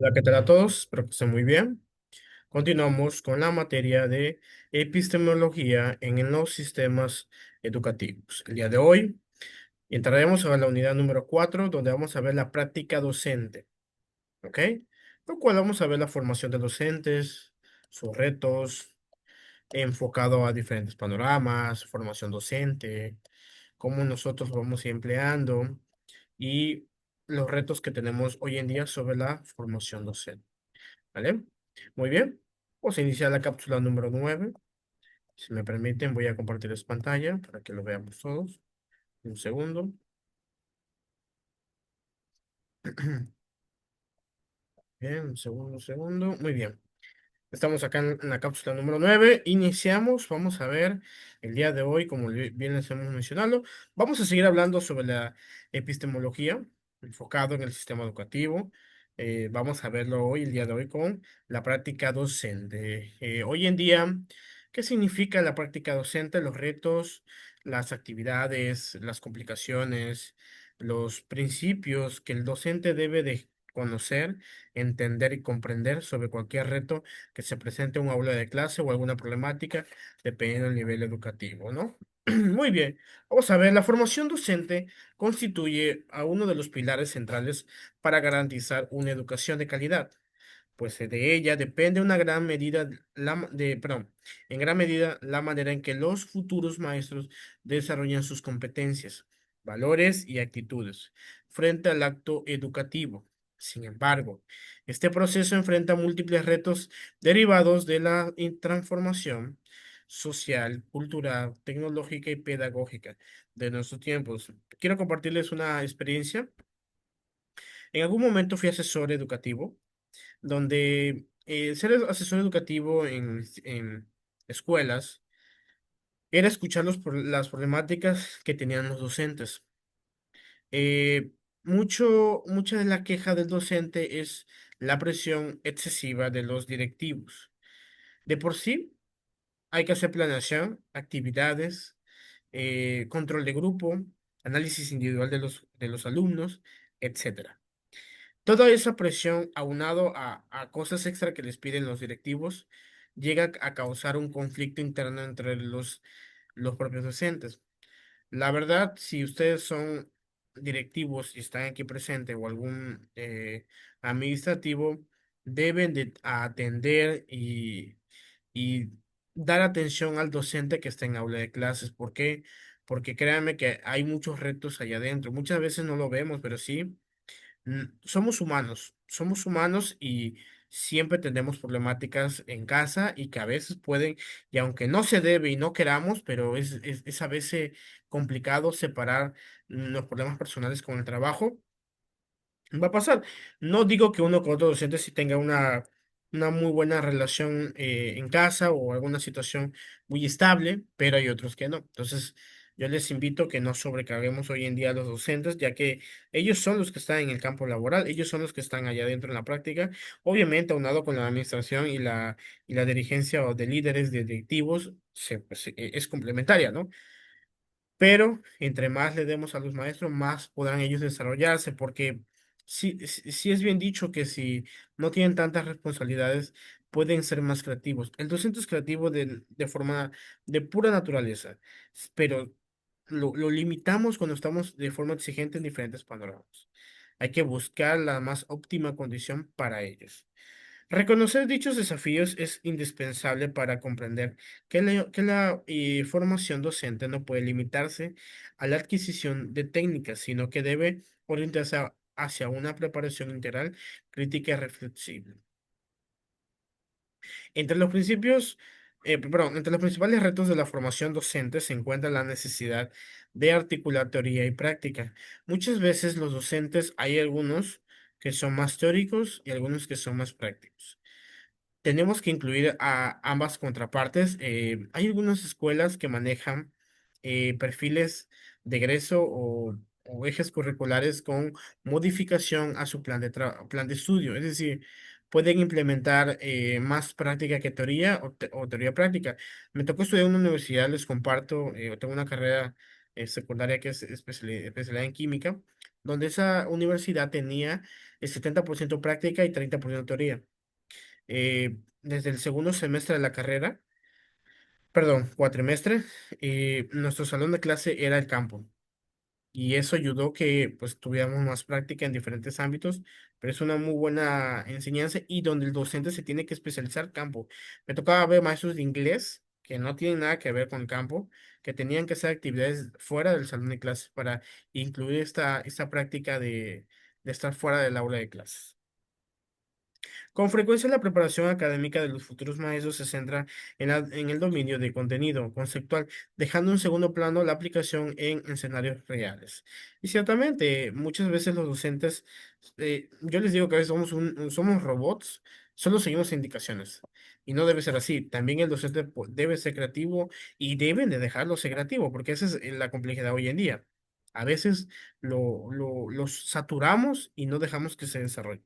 Hola, ¿qué tal a todos? Espero que estén muy bien. Continuamos con la materia de epistemología en los sistemas educativos. El día de hoy entraremos a la unidad número 4, donde vamos a ver la práctica docente, ¿ok? Lo cual vamos a ver la formación de docentes, sus retos, enfocado a diferentes panoramas, formación docente, cómo nosotros vamos empleando y los retos que tenemos hoy en día sobre la formación docente. ¿Vale? Muy bien. Vamos a iniciar la cápsula número 9. Si me permiten, voy a compartirles pantalla para que lo veamos todos. Un segundo. Bien, un segundo. Muy bien. Estamos acá en la cápsula número 9. Iniciamos. Vamos a ver el día de hoy, como bien les hemos mencionado, vamos a seguir hablando sobre la epistemología, enfocado en el sistema educativo. Vamos a verlo hoy, el día de hoy, con la práctica docente. Hoy en día, ¿qué significa la práctica docente? Los retos, las actividades, las complicaciones, los principios que el docente debe de conocer, entender y comprender sobre cualquier reto que se presente en un aula de clase o alguna problemática, dependiendo del nivel educativo, ¿no? Muy bien, vamos a ver, la formación docente constituye a uno de los pilares centrales para garantizar una educación de calidad, pues de ella depende una gran medida perdón, en gran medida la manera en que los futuros maestros desarrollan sus competencias, valores y actitudes frente al acto educativo. Sin embargo, este proceso enfrenta múltiples retos derivados de la transformación social, cultural, tecnológica y pedagógica de nuestros tiempos. Quiero compartirles una experiencia. En algún momento fui asesor educativo donde ser asesor educativo en escuelas era escuchar las problemáticas que tenían los docentes. Eh, mucha de la queja del docente es la presión excesiva de los directivos. De por sí, hay que hacer planeación, actividades, control de grupo, análisis individual de los alumnos, etcétera. Toda esa presión, aunado a cosas extra que les piden los directivos, llega a causar un conflicto interno entre los propios docentes. La verdad, si ustedes son directivos y están aquí presentes o algún administrativo, deben de atender y dar atención al docente que está en aula de clases. ¿Por qué? Porque créanme que hay muchos retos allá adentro. Muchas veces no lo vemos, pero sí. Somos humanos y siempre tenemos problemáticas en casa y que a veces pueden, y aunque no se debe y no queramos, pero es a veces complicado separar los problemas personales con el trabajo. Va a pasar. No digo que uno con otro docente sí tenga una muy buena relación en casa o alguna situación muy estable, pero hay otros que no. Entonces, yo les invito que no sobrecarguemos hoy en día a los docentes, ya que ellos son los que están en el campo laboral, ellos son los que están allá adentro en la práctica. Obviamente, aunado con la administración y la dirigencia o de líderes, de directivos, pues, es complementaria, ¿no? Pero entre más le demos a los maestros, más podrán ellos desarrollarse, porque sí es bien dicho que si no tienen tantas responsabilidades, pueden ser más creativos. El docente es creativo de forma de pura naturaleza, pero lo limitamos cuando estamos de forma exigente en diferentes panoramas. Hay que buscar la más óptima condición para ellos. Reconocer dichos desafíos es indispensable para comprender que la formación docente no puede limitarse a la adquisición de técnicas, sino que debe orientarse hacia una preparación integral, crítica y reflexiva. Entre los entre los principales retos de la formación docente se encuentra la necesidad de articular teoría y práctica. Muchas veces los docentes, hay algunos que son más teóricos y algunos que son más prácticos. Tenemos que incluir a ambas contrapartes. Hay algunas escuelas que manejan perfiles de egreso o ejes curriculares con modificación a su plan de estudio. Es decir, pueden implementar más práctica que teoría o teoría práctica. Me tocó estudiar en una universidad, les comparto, tengo una carrera secundaria que es especialidad en química. donde esa universidad tenía el 70% práctica y 30% teoría. Desde el segundo semestre de la carrera, perdón, cuatrimestre, nuestro salón de clase era el campo. Y eso ayudó que pues tuviéramos más práctica en diferentes ámbitos, pero es una muy buena enseñanza y donde el docente se tiene que especializar campo. Me tocaba ver maestros de inglés que no tienen nada que ver con campo, que tenían que hacer actividades fuera del salón de clases para incluir esta práctica de estar fuera del aula de clases. Con frecuencia, la preparación académica de los futuros maestros se centra en el dominio de contenido conceptual, dejando en segundo plano la aplicación en escenarios reales. Y ciertamente, muchas veces los docentes, yo les digo que a veces somos robots, solo seguimos indicaciones. Y no debe ser así. También el docente debe ser creativo y deben de dejarlo ser creativo, porque esa es la complejidad hoy en día. A veces los saturamos y no dejamos que se desarrolle.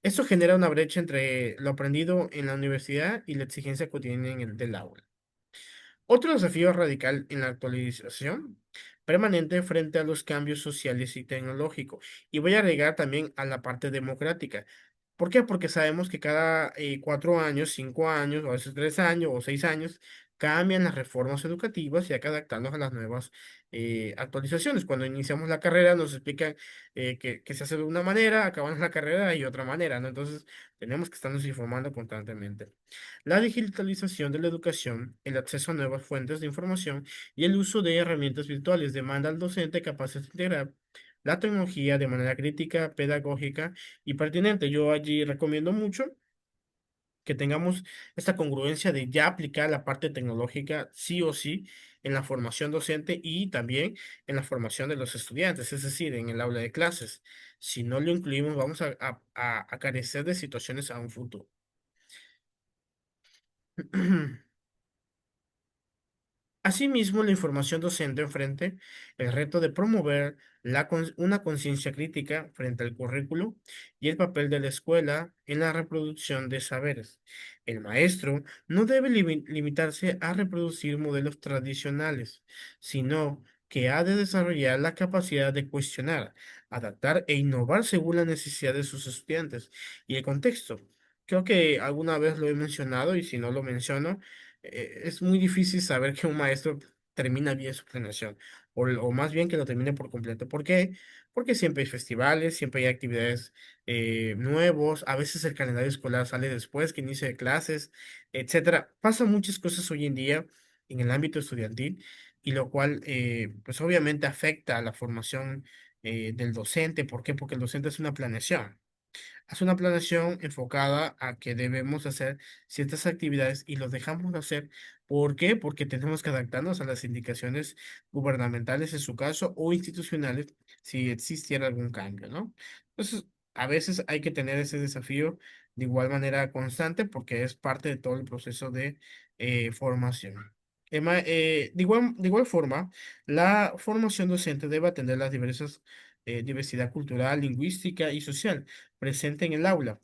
Esto genera una brecha entre lo aprendido en la universidad y la exigencia cotidiana del aula. Otro desafío radical en la actualización permanente frente a los cambios sociales y tecnológicos. Y voy a agregar también a la parte democrática. ¿Por qué? Porque sabemos que cada 4 años, 5 años, o a veces 3 años o 6 años, cambian las reformas educativas y hay que adaptarnos a las nuevas actualizaciones. Cuando iniciamos la carrera nos explican que se hace de una manera, acabamos la carrera y otra manera, ¿no? Entonces tenemos que estarnos informando constantemente. La digitalización de la educación, el acceso a nuevas fuentes de información y el uso de herramientas virtuales demanda al docente capaces de integrar la tecnología de manera crítica, pedagógica y pertinente. Yo allí recomiendo mucho que tengamos esta congruencia de ya aplicar la parte tecnológica sí o sí en la formación docente y también en la formación de los estudiantes, es decir, en el aula de clases. Si no lo incluimos, vamos a carecer de situaciones a un futuro. Asimismo, la información docente enfrente el reto de promover una conciencia crítica frente al currículo y el papel de la escuela en la reproducción de saberes. El maestro no debe limitarse a reproducir modelos tradicionales, sino que ha de desarrollar la capacidad de cuestionar, adaptar e innovar según la necesidad de sus estudiantes y el contexto. Creo que alguna vez lo he mencionado y si no lo menciono, es muy difícil saber que un maestro termina bien su planeación, o más bien que lo termine por completo. ¿Por qué? Porque siempre hay festivales, siempre hay actividades nuevos, a veces el calendario escolar sale después que inicio de clases, etcétera. Pasan muchas cosas hoy en día en el ámbito estudiantil y lo cual, pues obviamente afecta a la formación del docente. ¿Por qué? Porque el docente es una planeación. Hace una planeación enfocada a que debemos hacer ciertas actividades y los dejamos de hacer. ¿Por qué? Porque tenemos que adaptarnos a las indicaciones gubernamentales en su caso o institucionales si existiera algún cambio, ¿no? Entonces, a veces hay que tener ese desafío de igual manera constante porque es parte de todo el proceso de formación. De igual forma, la formación docente debe atender las diversas diversidad cultural, lingüística y social presente en el aula,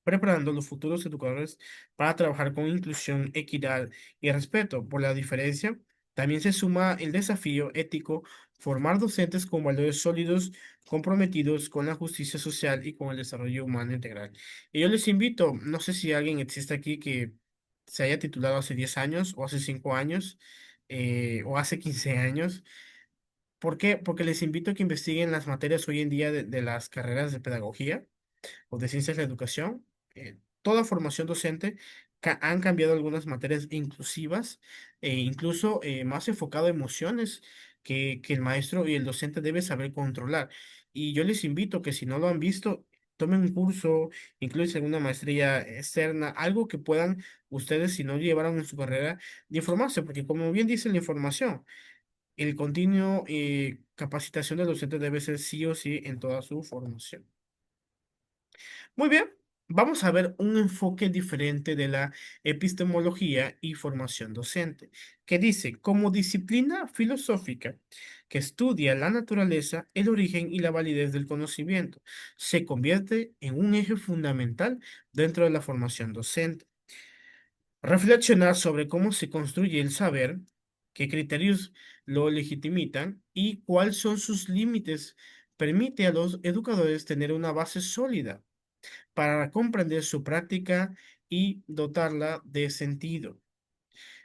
preparando a los futuros educadores para trabajar con inclusión, equidad y respeto por la diferencia. También se suma el desafío ético, formar docentes con valores sólidos, comprometidos con la justicia social y con el desarrollo humano integral. Y yo les invito, no sé si alguien existe aquí que se haya titulado hace 10 años o hace 5 años o hace 15 años. ¿Por qué? Porque les invito a que investiguen las materias hoy en día de las carreras de pedagogía o de ciencias de la educación, toda formación docente han cambiado algunas materias inclusivas e incluso más enfocado a emociones que el maestro y el docente debe saber controlar. Y yo les invito que si no lo han visto, tomen un curso, incluso alguna maestría externa, algo que puedan ustedes, si no llevaron en su carrera, de informarse, porque como bien dice la información, el continuo capacitación del docente debe ser sí o sí en toda su formación. Muy bien, vamos a ver un enfoque diferente de la epistemología y formación docente, que dice, como disciplina filosófica que estudia la naturaleza, el origen y la validez del conocimiento, se convierte en un eje fundamental dentro de la formación docente. Reflexionar sobre cómo se construye el saber, qué criterios lo legitimitan y cuáles son sus límites permite a los educadores tener una base sólida para comprender su práctica y dotarla de sentido.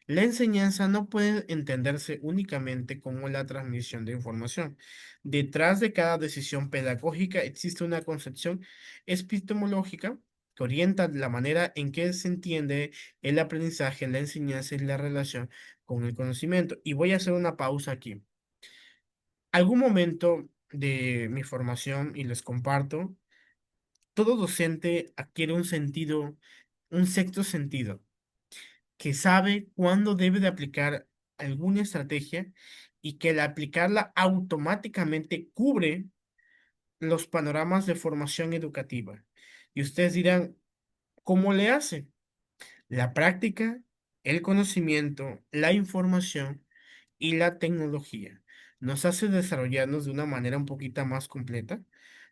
La enseñanza no puede entenderse únicamente como la transmisión de información. Detrás de cada decisión pedagógica existe una concepción epistemológica que orienta la manera en que se entiende el aprendizaje, la enseñanza y la relación con el conocimiento. Y voy a hacer una pausa aquí. Algún momento de mi formación, y les comparto, todo docente adquiere un sentido, un sexto sentido que sabe cuándo debe de aplicar alguna estrategia y que al aplicarla automáticamente cubre los panoramas de formación educativa. Y ustedes dirán, ¿cómo le hace? La práctica, el conocimiento, la información y la tecnología nos hace desarrollarnos de una manera un poquito más completa.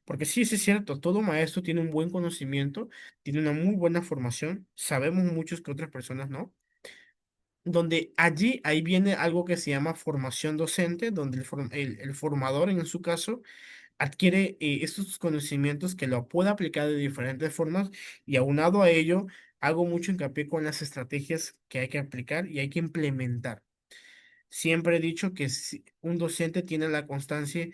Porque sí, sí es cierto, todo maestro tiene un buen conocimiento, tiene una muy buena formación, sabemos muchos que otras personas no, donde allí, ahí viene algo que se llama formación docente, donde el formador, en su caso, adquiere estos conocimientos que lo puede aplicar de diferentes formas y aunado a ello, hago mucho hincapié con las estrategias que hay que aplicar y hay que implementar. Siempre he dicho que si un docente tiene la constante,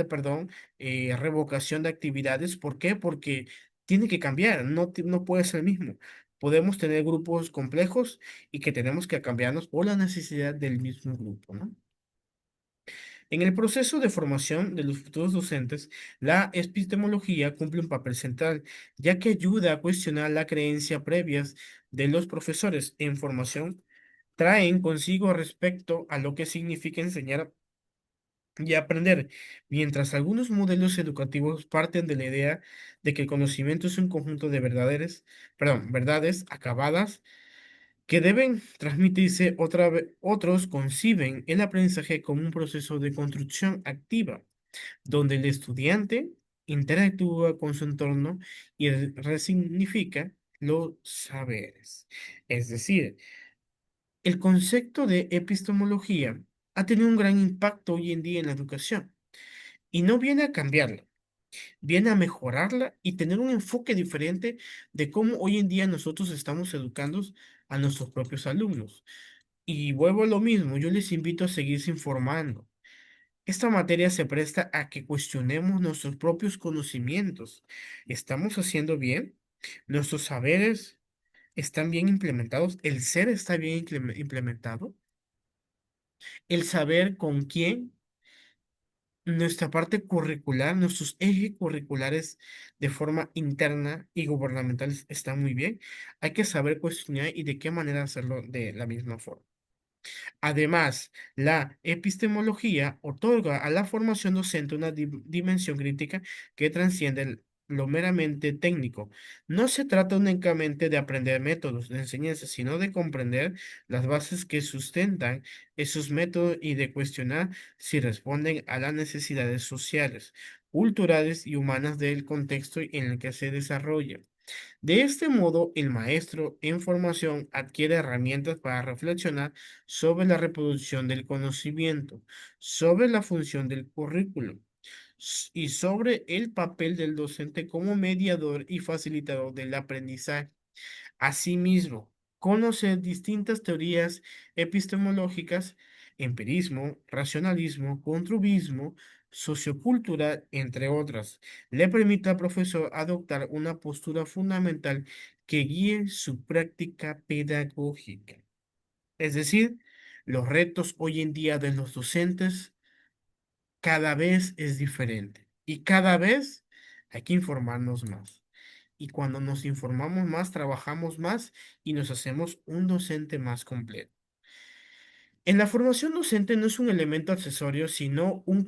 perdón, revocación de actividades. ¿Por qué? Porque tiene que cambiar, no puede ser el mismo. Podemos tener grupos complejos y que tenemos que cambiarnos por la necesidad del mismo grupo, ¿no? En el proceso de formación de los futuros docentes, la epistemología cumple un papel central, ya que ayuda a cuestionar la creencia previas de los profesores en formación traen consigo respecto a lo que significa enseñar y aprender, mientras algunos modelos educativos parten de la idea de que el conocimiento es un conjunto de verdades acabadas que deben transmitirse otros conciben el aprendizaje como un proceso de construcción activa, donde el estudiante interactúa con su entorno y resignifica los saberes. Es decir, el concepto de epistemología ha tenido un gran impacto hoy en día en la educación y no viene a cambiarla, viene a mejorarla y tener un enfoque diferente de cómo hoy en día nosotros estamos educando a nuestros propios alumnos. Y vuelvo a lo mismo, yo les invito a seguirse informando. Esta materia se presta a que cuestionemos nuestros propios conocimientos. ¿Estamos haciendo bien? ¿Nuestros saberes están bien implementados? ¿El ser está bien implementado? El saber con quién, nuestra parte curricular, nuestros ejes curriculares de forma interna y gubernamental están muy bien. Hay que saber cuestionar y de qué manera hacerlo de la misma forma. Además, la epistemología otorga a la formación docente una dimensión crítica que trasciende lo meramente técnico. No se trata únicamente de aprender métodos de enseñanza, sino de comprender las bases que sustentan esos métodos y de cuestionar si responden a las necesidades sociales, culturales y humanas del contexto en el que se desarrolla. De este modo, el maestro en formación adquiere herramientas para reflexionar sobre la reproducción del conocimiento, sobre la función del currículum y sobre el papel del docente como mediador y facilitador del aprendizaje. Asimismo, conocer distintas teorías epistemológicas, empirismo, racionalismo, constructivismo, sociocultura, entre otras, le permite al profesor adoptar una postura fundamental que guíe su práctica pedagógica. Es decir, los retos hoy en día de los docentes cada vez es diferente y cada vez hay que informarnos más. Y cuando nos informamos más, trabajamos más y nos hacemos un docente más completo. En la formación docente no es un elemento accesorio, sino un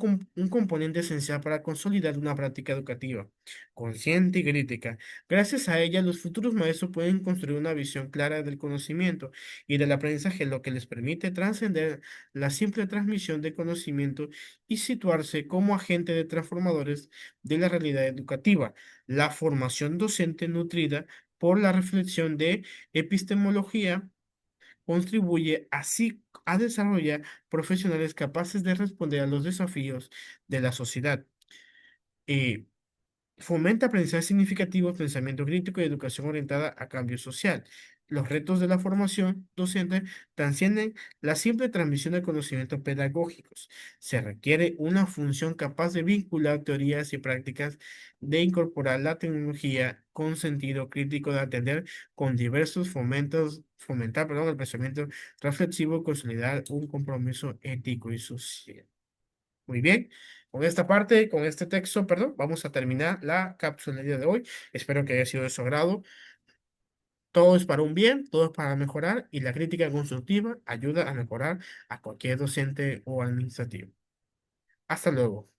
componente esencial para consolidar una práctica educativa, consciente y crítica. Gracias a ella, los futuros maestros pueden construir una visión clara del conocimiento y del aprendizaje, lo que les permite trascender la simple transmisión de conocimiento y situarse como agentes de transformadores de la realidad educativa. La formación docente nutrida por la reflexión de epistemología contribuye así a desarrollar profesionales capaces de responder a los desafíos de la sociedad. Eh, Fomenta aprendizaje significativo, pensamiento crítico y educación orientada a cambio social. Los retos de la formación docente trascienden la simple transmisión de conocimientos pedagógicos. Se requiere una función capaz de vincular teorías y prácticas, de incorporar la tecnología con sentido crítico, de atender con diversos fomentar, perdón, el pensamiento reflexivo, consolidar un compromiso ético y social. Muy bien, con esta parte, con este texto, perdón, vamos a terminar la cápsula del día de hoy. Espero que haya sido de su agrado. Todo es para un bien, todo es para mejorar y la crítica constructiva ayuda a mejorar a cualquier docente o administrativo. Hasta luego.